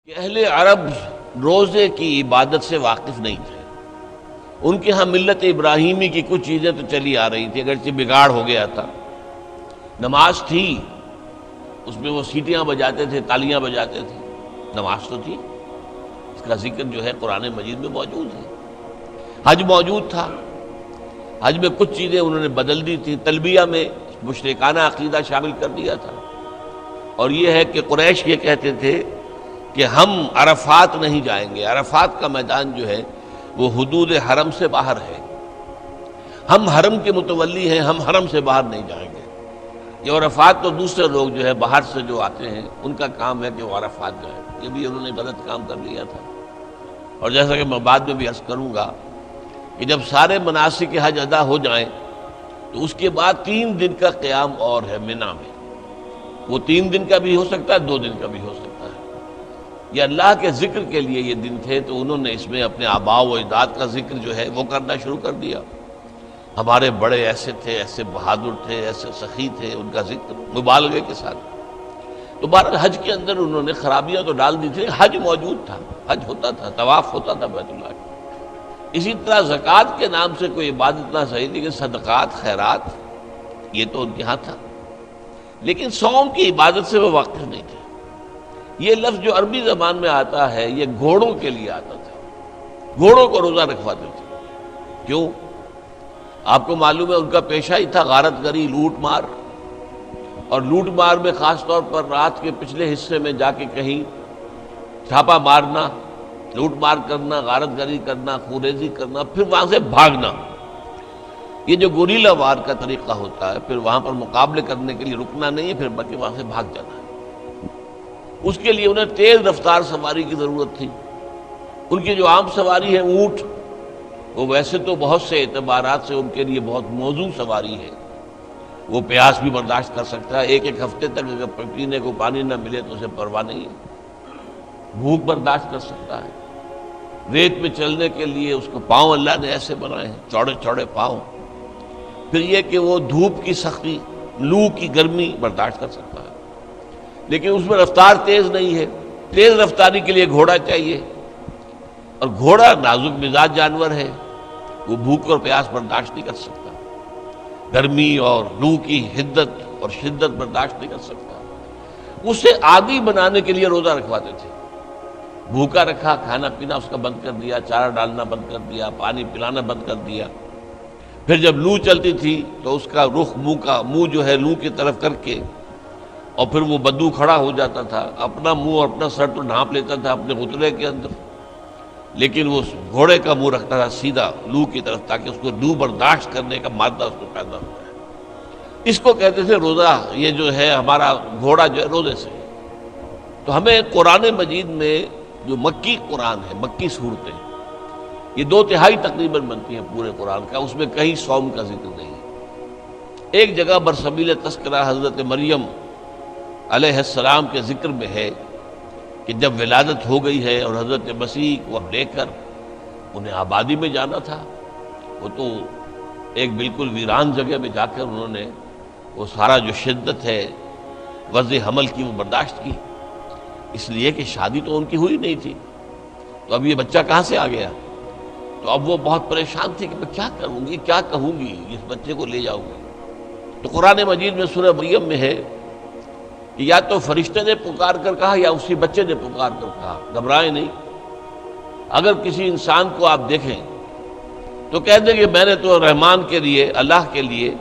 کہ اہل عرب روزے کی عبادت سے واقف نہیں تھے۔ ان کے ہاں ملت ابراہیمی کی کچھ چیزیں تو چلی آ رہی تھی، اگرچہ بگاڑ ہو گیا تھا۔ نماز تھی، اس میں وہ سیٹیاں بجاتے تھے، تالیاں بجاتے تھے، نماز تو تھی، اس کا ذکر جو ہے قرآن مجید میں موجود ہے۔ حج موجود تھا، حج میں کچھ چیزیں انہوں نے بدل دی تھی، تلبیہ میں مشرکانہ عقیدہ شامل کر دیا تھا، اور یہ ہے کہ قریش یہ کہتے تھے کہ ہم عرفات نہیں جائیں گے، عرفات کا میدان جو ہے وہ حدود حرم سے باہر ہے، ہم حرم کے متولی ہیں، ہم حرم سے باہر نہیں جائیں گے۔ یہ عرفات تو دوسرے لوگ جو ہے باہر سے جو آتے ہیں ان کا کام ہے کہ وہ عرفات جائیں، یہ بھی انہوں نے غلط کام کر لیا تھا۔ اور جیسا کہ میں بعد میں بھی عرض کروں گا کہ جب سارے مناسک حج ادا ہو جائیں تو اس کے بعد 3 دن کا قیام اور ہے منا میں، وہ 3 دن کا بھی ہو سکتا ہے، 2 دن کا بھی ہو سکتا ہے۔ یہ اللہ کے ذکر کے لیے یہ دن تھے، تو انہوں نے اس میں اپنے آباء و اجداد کا ذکر جو ہے وہ کرنا شروع کر دیا۔ ہمارے بڑے ایسے تھے، ایسے بہادر تھے، ایسے سخی تھے، ان کا ذکر مبالغے کے ساتھ۔ تو بہرحال حج کے اندر انہوں نے خرابیاں تو ڈال دی تھی، حج موجود تھا، حج ہوتا تھا، طواف ہوتا تھا بیت اللہ کا۔ اسی طرح زکوٰۃ کے نام سے کوئی عبادت نہ صحیح، لیکن صدقات، خیرات، یہ تو ان کے ہاں تھا، لیکن صوم کی عبادت سے وہ واقف نہیں تھے۔ یہ لفظ جو عربی زبان میں آتا ہے یہ گھوڑوں کے لیے آتا تھا، گھوڑوں کو روزہ رکھواتے تھے۔ کیوں؟ آپ کو معلوم ہے ان کا پیشہ ہی تھا غارت گری، لوٹ مار، اور لوٹ مار میں خاص طور پر رات کے پچھلے حصے میں جا کے کہیں چھاپا مارنا، لوٹ مار کرنا، غارت گری کرنا، خوریزی کرنا، پھر وہاں سے بھاگنا۔ یہ جو گوریلا وار کا طریقہ ہوتا ہے، پھر وہاں پر مقابلے کرنے کے لیے رکنا نہیں ہے، پھر بلکہ وہاں سے بھاگ جانا ہے۔ اس کے لیے انہیں تیز رفتار سواری کی ضرورت تھی۔ ان کی جو عام سواری ہے اونٹ، وہ ویسے تو بہت سے اعتبارات سے ان کے لیے بہت موزوں سواری ہے، وہ پیاس بھی برداشت کر سکتا ہے، ایک ہفتے تک اگر پینے کو پانی نہ ملے تو اسے پرواہ نہیں ہے، بھوک برداشت کر سکتا ہے۔ ریت میں چلنے کے لیے اس کو پاؤں اللہ نے ایسے بنائے ہیں، چوڑے چوڑے پاؤں۔ پھر یہ کہ وہ دھوپ کی سختی، لو کی گرمی برداشت کر سکتا ہے، لیکن اس میں رفتار تیز نہیں ہے۔ تیز رفتاری کے لیے گھوڑا چاہیے، اور گھوڑا نازک مزاج جانور ہے، وہ بھوک اور پیاس برداشت نہیں کر سکتا، گرمی اور لو کی حدت اور شدت برداشت نہیں کر سکتا۔ اسے عادی بنانے کے لیے روزہ رکھواتے تھے، بھوکا رکھا، کھانا پینا اس کا بند کر دیا، چارہ ڈالنا بند کر دیا، پانی پلانا بند کر دیا۔ پھر جب لو چلتی تھی تو اس کا رخ منہ جو ہے لو کی طرف کر کے، اور پھر وہ بدو کھڑا ہو جاتا تھا، اپنا منہ اور اپنا سر تو ڈھانپ لیتا تھا اپنے غتلے کے اندر، لیکن وہ گھوڑے کا منہ رکھتا تھا سیدھا لو کی طرف، تاکہ اس کو لو برداشت کرنے کا مادہ اس کو پیدا ہو جائے۔ اس کو کہتے تھے روزہ، یہ جو ہے ہمارا گھوڑا جو ہے روزے سے۔ تو ہمیں قرآن مجید میں جو مکی قرآن ہے، مکی صورتیں، یہ 2/3 تقریباً بنتی ہیں پورے قرآن کا، اس میں کہیں صوم کا ذکر نہیں ہے۔ ایک جگہ برسبیل تذکرہ حضرت مریم علیہ السلام کے ذکر میں ہے کہ جب ولادت ہو گئی ہے اور حضرت مسیح کو لے کر انہیں آبادی میں جانا تھا، وہ تو ایک بالکل ویران جگہ میں جا کر انہوں نے وہ سارا جو شدت ہے وضع حمل کی وہ برداشت کی، اس لیے کہ شادی تو ان کی ہوئی نہیں تھی، تو اب یہ بچہ کہاں سے آ گیا؟ تو اب وہ بہت پریشان تھی کہ میں کیا کروں گی، کیا کہوں گی، اس بچے کو لے جاؤں گی۔ تو قرآن مجید میں سورہ مریم میں ہے کہ یا تو فرشتے نے پکار کر کہا یا اسی بچے نے پکار کر کہا، گھبرائیں نہیں۔ اگر کسی انسان کو آپ دیکھیں تو کہہ دیں کہ میں نے تو رحمان کے لیے، اللہ کے لیے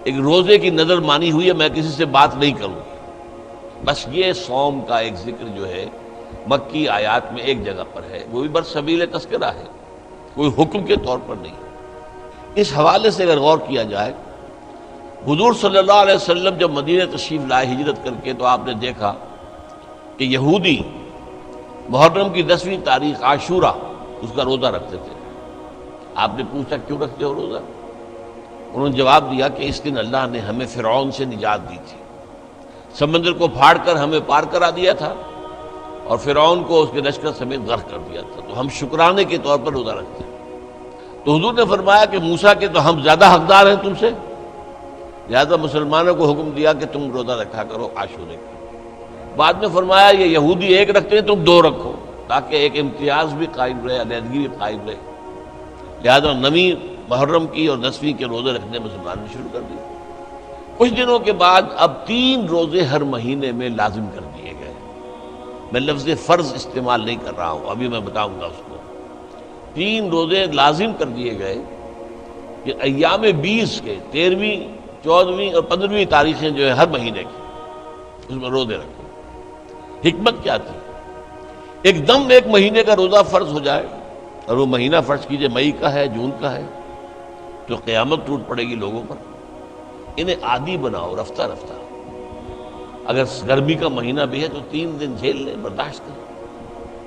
ایک روزے کی نظر مانی ہوئی ہے، میں کسی سے بات نہیں کروں گی۔ بس یہ صوم کا ایک ذکر جو ہے مکی آیات میں ایک جگہ پر ہے، وہ بھی برسبیل تذکرہ ہے، کوئی حکم کے طور پر نہیں۔ اس حوالے سے اگر غور کیا جائے، حضور صلی اللہ علیہ وسلم جب مدینہ تشریف لائے ہجرت کر کے، تو آپ نے دیکھا کہ یہودی محرم کی 10ویں تاریخ عاشورہ اس کا روزہ رکھتے تھے۔ آپ نے پوچھا کیوں رکھتے ہو روزہ؟ انہوں نے جواب دیا کہ اس دن اللہ نے ہمیں فرعون سے نجات دی تھی، سمندر کو پھاڑ کر ہمیں پار کرا دیا تھا، اور فرعون کو اس کے لشکر سمیت غرق کر دیا تھا، تو ہم شکرانے کے طور پر روزہ رکھتے ہیں۔ تو حضور نے فرمایا کہ موسیٰ کے تو ہم زیادہ حقدار ہیں تم سے، لہذا مسلمانوں کو حکم دیا کہ تم روزہ رکھا کرو عاشورے کا۔ بعد میں فرمایا یہ یہودی ایک رکھتے ہیں، تم 2 رکھو۔ تاکہ ایک امتیاز بھی قائم رہے، علیحدگی بھی قائم رہے۔ لہذا 9 محرم کی اور 10ویں کے روزے رکھنے مسلمان نے شروع کر دیے۔ کچھ دنوں کے بعد اب 3 روزے ہر مہینے میں لازم کر دیے گئے۔ میں لفظ فرض استعمال نہیں کر رہا ہوں، ابھی میں بتاؤں گا اس کو۔ 3 روزے لازم کر دیے گئے کہ ایام 20 کے 13ویں 14ویں اور 15ویں تاریخیں جو ہے ہر مہینے کی، اس میں روزے رکھو۔ حکمت کیا تھی؟ ایک دم ایک مہینے کا روزہ فرض ہو جائے، اور وہ مہینہ فرض کیجئے مئی کا ہے، جون کا ہے، تو قیامت ٹوٹ پڑے گی لوگوں پر۔ انہیں عادی بناؤ، رفتہ رفتہ۔ اگر گرمی کا مہینہ بھی ہے تو 3 دن جھیل لیں، برداشت کریں،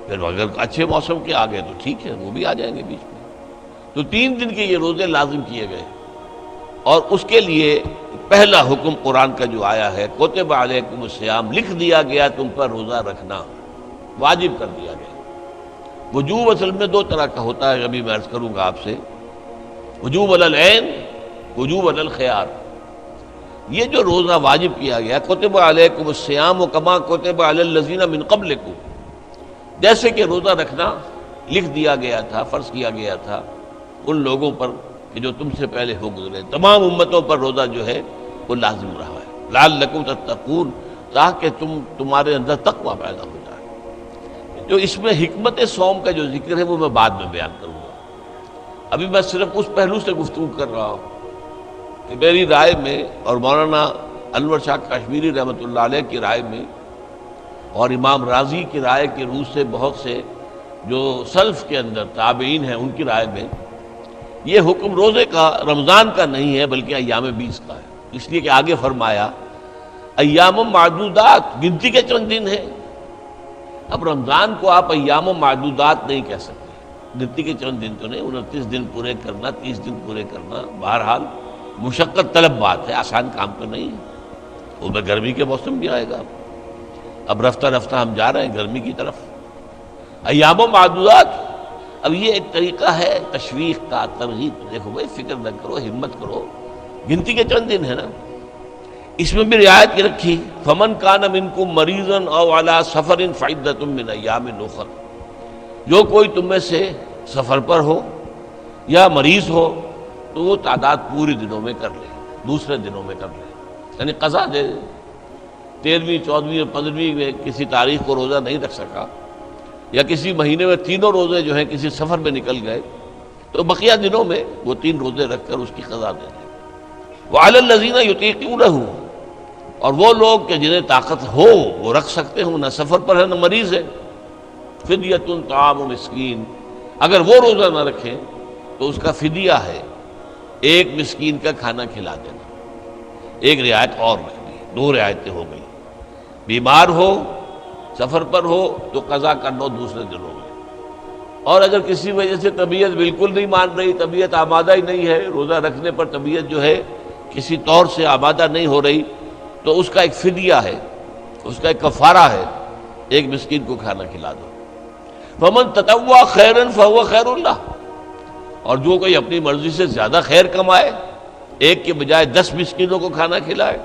پھر اگر اچھے موسم کے آ گئے تو ٹھیک ہے، وہ بھی آ جائیں گے بیچ میں۔ تو 3 دن کے یہ روزے لازم کیے گئے، اور اس کے لیے پہلا حکم قرآن کا جو آیا ہے، کتب علیکم الصیام، لکھ دیا گیا تم پر روزہ رکھنا، واجب کر دیا گیا۔ وجوب اصل میں 2 طرح کا ہوتا ہے، ابھی میں عرض کروں گا آپ سے۔ وجوب علی العین، وجوب علی الخیار۔ یہ جو روزہ واجب کیا گیا، کتب علیکم الصیام کما کتب علی الذین من قبلکم، جیسے کہ روزہ رکھنا لکھ دیا گیا تھا، فرض کیا گیا تھا ان لوگوں پر کہ جو تم سے پہلے ہو گزرے۔ تمام امتوں پر روزہ جو ہے وہ لازم رہا ہے، لعلکم تتقون، تاکہ تمہارے اندر تقویٰ پیدا ہو جائے۔ جو اس میں حکمت صوم کا جو ذکر ہے وہ میں بعد میں بیان کروں گا، ابھی میں صرف اس پہلو سے گفتگو کر رہا ہوں کہ میری رائے میں، اور مولانا انور شاہ کشمیری رحمۃ اللہ علیہ کی رائے میں، اور امام راضی کی رائے کی روح سے بہت سے جو سلف کے اندر تابعین ہیں ان کی رائے میں، یہ حکم روزے کا رمضان کا نہیں ہے بلکہ ایام 20 کا ہے، اس لیے کہ آگے فرمایا ایام معدودات، گنتی کے چند دن ہیں۔ اب رمضان کو آپ ایام معدودات نہیں کہہ سکتے، گنتی کے چند دن تو نہیں، 29 دن پورے کرنا، 30 دن پورے کرنا، بہرحال مشقت طلب بات ہے، آسان کام تو نہیں ہے۔ وہ میں گرمی کے موسم بھی آئے گا، اب رفتہ رفتہ ہم جا رہے ہیں گرمی کی طرف۔ ایام معدودات، اب یہ ایک طریقہ ہے تشویق کا، ترغیب، دیکھو بھائی فکر نہ کرو، ہمت کرو، گنتی کے چند دن ہے نا۔ اس میں بھی رعایت کی رکھی، فمن کان منکم مریضا او علی سفر فعدۃ من ایام اخر، جو کوئی تم میں سے سفر پر ہو یا مریض ہو تو وہ تعداد پورے دنوں میں کر لے، دوسرے دنوں میں کر لے، یعنی قضا دے۔ 13ویں 14ویں اور 15ویں میں کسی تاریخ کو روزہ نہیں رکھ سکا، یا کسی مہینے میں تینوں روزے جو ہیں کسی سفر میں نکل گئے، تو بقیہ دنوں میں وہ 3 روزے رکھ کر اس کی قضا دے دیں۔ وعلی الذین یطیقونہ، اور وہ لوگ کہ جنہیں طاقت ہو وہ رکھ سکتے ہوں، نہ سفر پر ہے نہ مریض ہے، فدیۃ طعام مسکین، اگر وہ روزہ نہ رکھیں تو اس کا فدیہ ہے 1 مسکین کا کھانا کھلا دینا۔ ایک رعایت اور رکھ دی، 2 رعایتیں ہو گئی، بیمار ہو، سفر پر ہو تو قضا کر لو دوسرے دنوں میں، اور اگر کسی وجہ سے طبیعت بالکل نہیں مان رہی، طبیعت آمادہ ہی نہیں ہے، روزہ رکھنے پر طبیعت جو ہے کسی طور سے آمادہ نہیں ہو رہی، تو اس کا ایک فدیہ ہے، اس کا ایک کفارہ ہے، 1 مسکین کو کھانا کھلا دو۔ فمن تطوع خیرا فهو خیر اللہ، اور جو کوئی اپنی مرضی سے زیادہ خیر کمائے، 1 کے بجائے 10 مسکینوں کو کھانا کھلائے،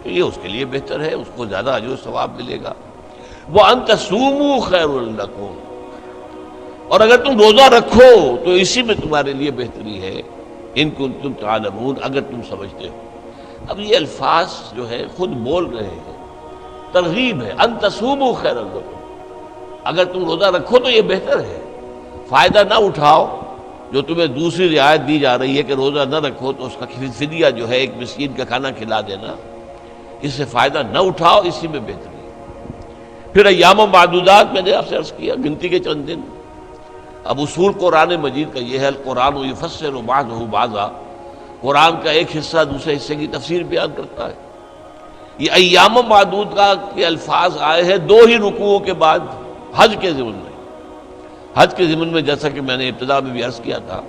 تو یہ اس کے لیے بہتر ہے، اس کو زیادہ اجر و ثواب ملے گا۔ وَأَن تَصُومُوا خَيْرٌ لَكُمْ، اور اگر تم روزہ رکھو تو اسی میں تمہارے لیے بہتری ہے، ان کنتم تعلمون، اگر تم سمجھتے ہو۔ اب یہ الفاظ جو ہے خود بول رہے ہیں، ترغیب ہے، ان تصوموا خیر لکم، اگر تم روزہ رکھو تو یہ بہتر ہے، فائدہ نہ اٹھاؤ جو تمہیں دوسری رعایت دی جا رہی ہے کہ روزہ نہ رکھو تو اس کا فدیہ جو ہے 1 مسکین کا کھانا کھلا دینا، اس سے فائدہ نہ اٹھاؤ، اسی میں بہتری ہے۔ پھر ایام و معدودات میں نے آپ سے عرض کیا، گنتی کے چند دن۔ اب اصول قرآن مجید کا یہ ہے، القرآن یفسر بعضہ بعضا، قرآن کا ایک حصہ دوسرے حصے کی تفسیر بیان کرتا ہے۔ یہ ایام معدود کے الفاظ آئے ہیں 2 ہی رکوعوں کے بعد حج کے ضمن میں۔ حج کے ضمن میں جیسا کہ میں نے ابتدا میں بھی عرض کیا تھا،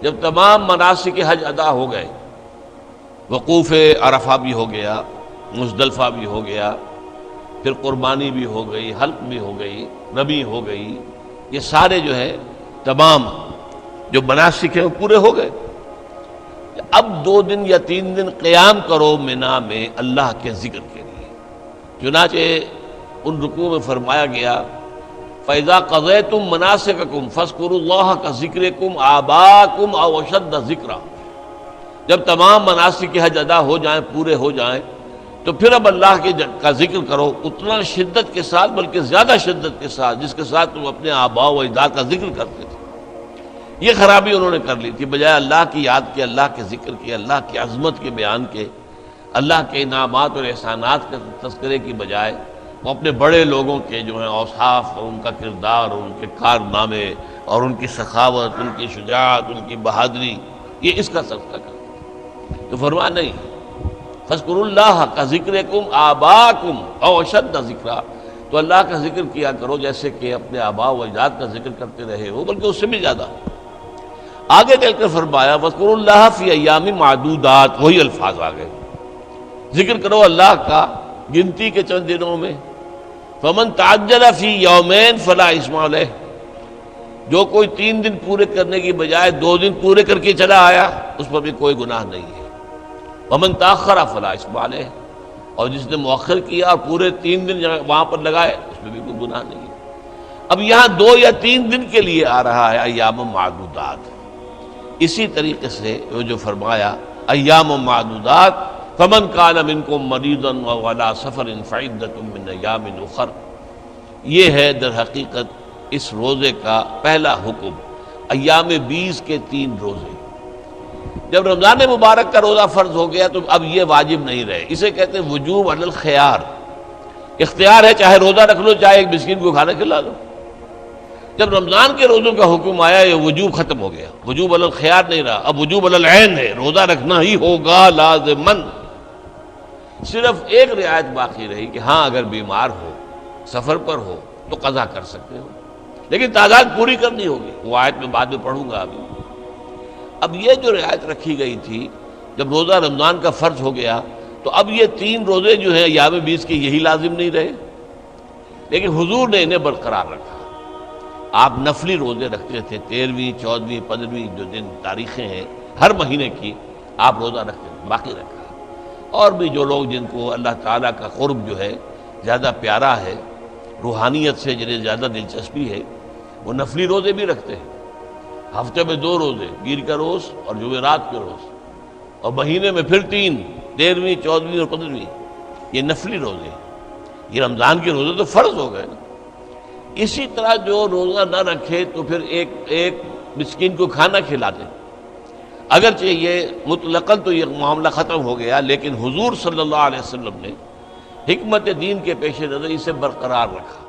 جب تمام مناسک حج ادا ہو گئے، وقوف عرفہ بھی ہو گیا، مزدلفہ بھی ہو گیا، پھر قربانی بھی ہو گئی، حلق بھی ہو گئی، رمی ہو گئی، یہ سارے جو ہے تمام جو مناسک ہیں وہ پورے ہو گئے۔ اب 2 دن یا 3 دن قیام کرو منا میں اللہ کے ذکر کے لیے۔ چنانچہ ان رکوع میں فرمایا گیا فَإِذَا قَضَيْتُم مَّنَاسِكَكُمْ فَاذْكُرُوا اللَّهَ كَذِكْرِكُمْ آبَاءَكُمْ أَوْ أَشَدَّ ذِكْرًا، جب تمام مناسک کے حج ادا ہو جائیں، پورے ہو جائیں، تو پھر اب اللہ کا ذکر کرو اتنا شدت کے ساتھ، بلکہ زیادہ شدت کے ساتھ جس کے ساتھ تم اپنے آباء و اجداد کا ذکر کرتے تھے۔ یہ خرابی انہوں نے کر لی تھی، بجائے اللہ کی یاد کے، اللہ کے ذکر کے، اللہ کی عظمت کے بیان کے، اللہ کے انعامات اور احسانات کے تذکرے کی بجائے وہ اپنے بڑے لوگوں کے جو ہیں اوصاف اور ان کا کردار اور ان کے کارنامے اور ان کی سخاوت، ان کی شجاعت، ان کی بہادری، یہ اس کا تذکرہ کرتے۔ تو فرمایا نہیں، فاذکروا اللہ کذکرکم آباءکم او اشد ذکرا، تو اللہ کا ذکر کیا کرو جیسے کہ اپنے آباء و اجداد کا ذکر کرتے رہے ہو، بلکہ اس سے بھی زیادہ۔ آگے چل کر فرمایا وَاذْكُرُوا اللَّهَ فِي أَيَّامٍ مَّعْدُودَاتٍ، وہی الفاظ آگئے، ذکر کرو اللہ کا گنتی کے چند دنوں میں۔ فَمَن تَعَجَّلَ فِي يَوْمَيْنِ فَلَا إِثْمَ عَلَيْهِ، جو کوئی 3 دن پورے کرنے کی بجائے 2 دن پورے کر کے چلا آیا، اس پر بھی کوئی گناہ نہیں ہے۔ وَمَن تَأَخَّرَ فَلَا إِثْمَ عَلَيْهِ، اور جس نے مؤخر کیا اور پورے 3 دن وہاں پر لگائے، اس میں بھی کوئی گناہ نہیں ہے۔ اب یہاں 2 یا 3 دن کے لیے آ رہا ہے ایام معدودات، اسی طریقے سے وہ جو فرمایا ایام معدودات، فمن کان منکم مریضا او علی سفر فعدۃ من ایام اخر، یہ ہے در حقیقت اس روزے کا پہلا حکم، ایام 20 کے 3 روزے۔ جب رمضان مبارک کا روزہ فرض ہو گیا تو اب یہ واجب نہیں رہے، اسے کہتے ہیں وجوب علی الخیار، اختیار ہے، چاہے روزہ رکھ لو، چاہے ایک مسکین کو کھانا کھلا دو۔ جب رمضان کے روزوں کا حکم آیا یہ وجوب ختم ہو گیا، وجوب علی الخیار نہیں رہا، اب وجوب علی العین ہے، روزہ رکھنا ہی ہوگا لازماً۔ صرف ایک رعایت باقی رہی کہ ہاں اگر بیمار ہو، سفر پر ہو تو قضا کر سکتے ہو، لیکن تعداد پوری کرنی ہوگی، وہ آیت میں بعد میں پڑھوں گا ابھی۔ اب یہ جو رعایت رکھی گئی تھی جب روزہ رمضان کا فرض ہو گیا، تو اب یہ 3 روزے جو ہیں ایام 20 کے یہی لازم نہیں رہے، لیکن حضور نے انہیں برقرار رکھا۔ آپ نفلی روزے رکھتے تھے، 13ویں، 14ویں، 15ویں جو دن تاریخیں ہیں ہر مہینے کی، آپ روزہ رکھتے تھے، باقی رکھا۔ اور بھی جو لوگ جن کو اللہ تعالیٰ کا قرب جو ہے زیادہ پیارا ہے، روحانیت سے جنہیں زیادہ دلچسپی ہے، وہ نفلی روزے بھی رکھتے ہیں، ہفتے میں 2 روزے، پیر کا روز اور جمعرات کے روز، اور مہینے میں پھر 3، 13ویں، 14ویں اور 15ویں، یہ نفلی روزے۔ یہ رمضان کے روزے تو فرض ہو گئے نا۔ اسی طرح جو روزہ نہ رکھے تو پھر ایک مسکین کو کھانا کھلا دے، اگرچہ یہ مطلقاً تو یہ معاملہ ختم ہو گیا، لیکن حضور صلی اللہ علیہ وسلم نے حکمت دین کے پیش نظر اسے برقرار رکھا۔